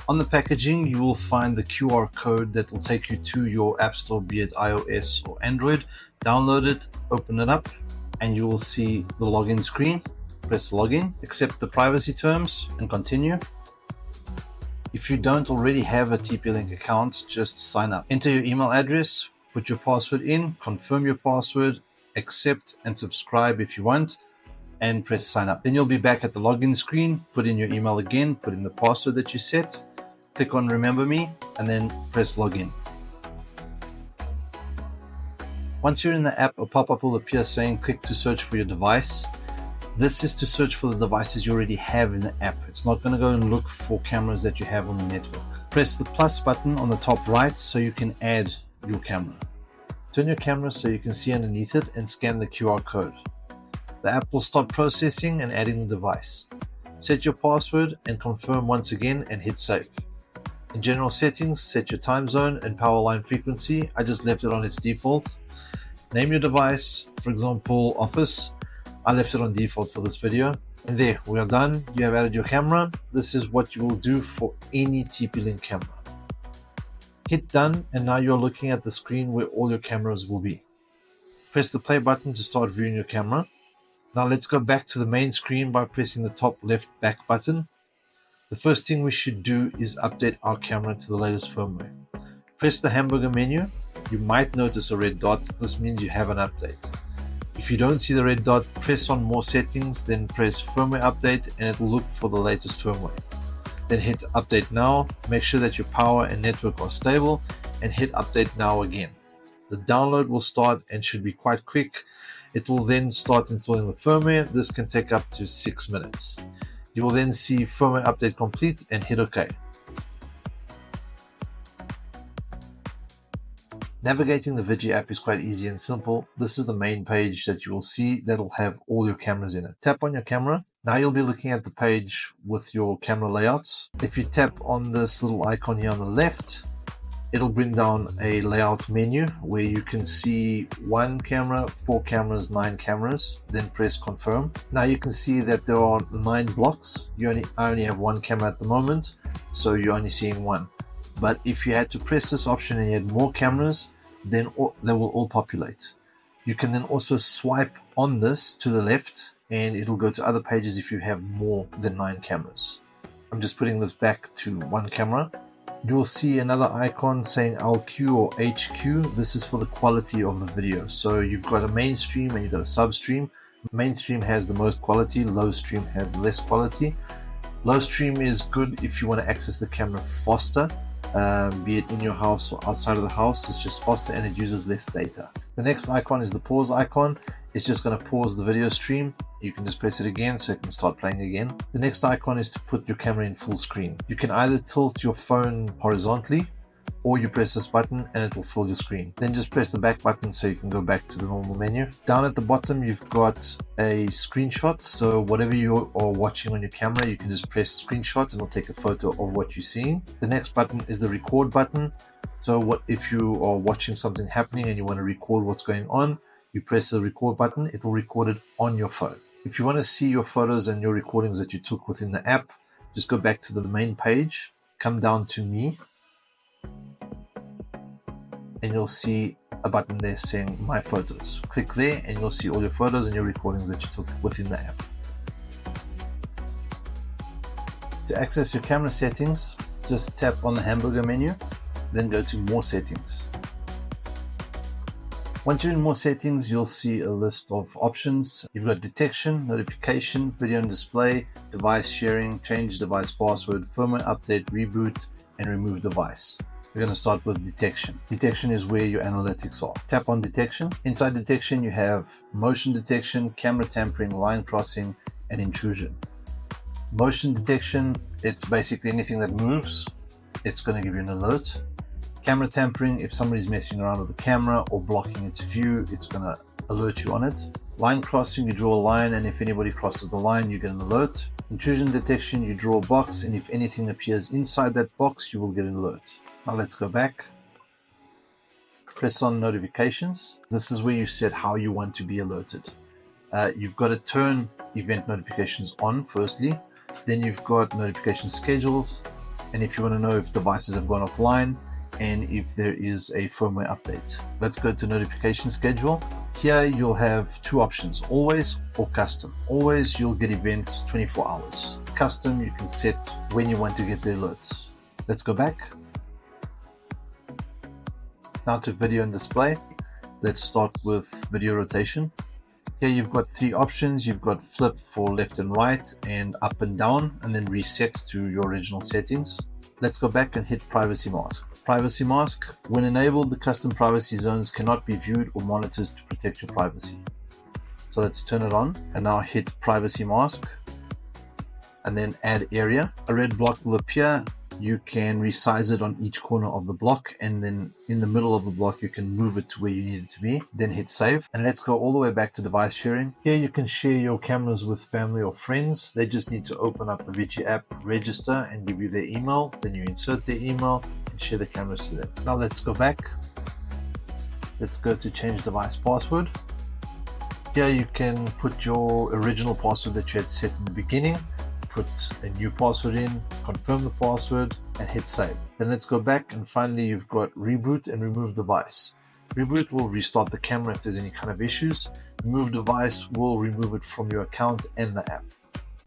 On the packaging, you will find the QR code that will take you to your app store, be it iOS or Android. Download it, open it up, and you will see the login screen. Press login, accept the privacy terms, and continue. If you don't already have a TP-Link account, just sign up. Enter your email address, put your password in, confirm your password, accept and subscribe if you want, and press sign up. Then you'll be back at the login screen. Put in your email again, put in the password that you set, click on remember me, and then press login. Once you're in the app, a pop-up will appear saying click to search for your device. This is to search for the devices you already have in the app. It's not going to go and look for cameras that you have on the network. Press the plus button on the top right so you can add your camera. Turn your camera so you can see underneath it and scan the QR code. The app will start processing and adding the device. Set your password and confirm once again and hit save. In general settings, set your time zone and power line frequency. I just left it on its default. Name your device, for example, Office. I left it on default for this video. And there, we are done. You have added your camera. This is what you will do for any TP-Link camera. Hit done, and now you're looking at the screen where all your cameras will be. Press the play button to start viewing your camera. Now let's go back to the main screen by pressing the top left back button. The first thing we should do is update our camera to the latest firmware. Press the hamburger menu. You might notice a red dot. This means you have an update. If you don't see the red dot, press on more settings, then press firmware update, and it will look for the latest firmware. Then hit update now, make sure that your power and network are stable, and hit update now again. The download will start and should be quite quick. It will then start installing the firmware. This can take up to 6 minutes. You will then see firmware update complete and hit OK. Navigating the VIGI app is quite easy and simple. This is the main page that you will see that will have all your cameras in it. Tap on your camera. Now you'll be looking at the page with your camera layouts. If you tap on this little icon here on the left, it'll bring down a layout menu where you can see 1 camera, 4 cameras, 9 cameras, then press confirm. Now you can see that there are 9 blocks. I only have 1 camera at the moment, so you're only seeing 1. But if you had to press this option and you had more cameras, then they will all populate. You can then also swipe on this to the left and it'll go to other pages if you have more than 9 cameras. I'm just putting this back to 1 camera. You will see another icon saying LQ or HQ. This is for the quality of the video. So you've got a mainstream and you've got a substream. Mainstream has the most quality, low stream has less quality. Low stream is good if you want to access the camera faster. Be it in your house or outside of the house, it's just faster and it uses less data. The next icon is the pause icon. It's just going to pause the video stream. You can just press it again so it can start playing again. The next icon is to put your camera in full screen. You can either tilt your phone horizontally or you press this button and it will fill your screen. Then just press the back button so you can go back to the normal menu. Down at the bottom you've got a screenshot, so whatever you are watching on your camera you can just press screenshot and it'll take a photo of what you're seeing. The next button is the record button. So what if you are watching something happening and you want to record what's going on, you press the record button, it will record it on your phone. If you want to see your photos and your recordings that you took within the app, just go back to the main page, come down to me, and you'll see a button there saying My Photos. Click there and you'll see all your photos and your recordings that you took within the app. To access your camera settings, just tap on the hamburger menu, then go to More Settings. Once you're in More Settings, you'll see a list of options. You've got detection, notification, video and display, device sharing, change device password, firmware update, reboot, and remove device. We're going to start with detection. Detection is where your analytics are. Tap on detection. Inside detection, you have motion detection, camera tampering, line crossing, and intrusion. Motion detection, it's basically anything that moves. It's going to give you an alert. Camera tampering, if somebody's messing around with the camera or blocking its view, it's going to alert you on it. Line crossing, you draw a line, and if anybody crosses the line, you get an alert. Intrusion detection, you draw a box, and if anything appears inside that box, you will get an alert. Now let's go back. Press on notifications. This is where you set how you want to be alerted. You've got to turn event notifications on firstly. Then you've got notification schedules, and if you want to know if devices have gone offline and if there is a firmware update. Let's go to notification schedule. Here you'll have two options, always or custom. Always, you'll get events 24 hours. Custom, you can set when you want to get the alerts. Let's go back. Now to video and display. Let's start with video rotation. Here you've got three options. You've got flip for left and right and up and down, and then reset to your original settings. Let's go back and hit privacy mask. Privacy mask, when enabled, the custom privacy zones cannot be viewed or monitored to protect your privacy. So let's turn it on and now hit privacy mask and then add area. A red block will appear. You can resize it on each corner of the block, and then in the middle of the block you can move it to where you need it to be. Then hit save, and let's go all the way back to device sharing. Here you can share your cameras with family or friends. They just need to open up the VIGI app, register, and give you their email. Then you insert their email and share the cameras to them. Now let's go back. Let's go to change device password. Here you can put your original password that you had set in the beginning. Put a new password in, confirm the password, and hit save. Then let's go back, and finally you've got reboot and remove device. Reboot will restart the camera if there's any kind of issues. Remove device will remove it from your account and the app.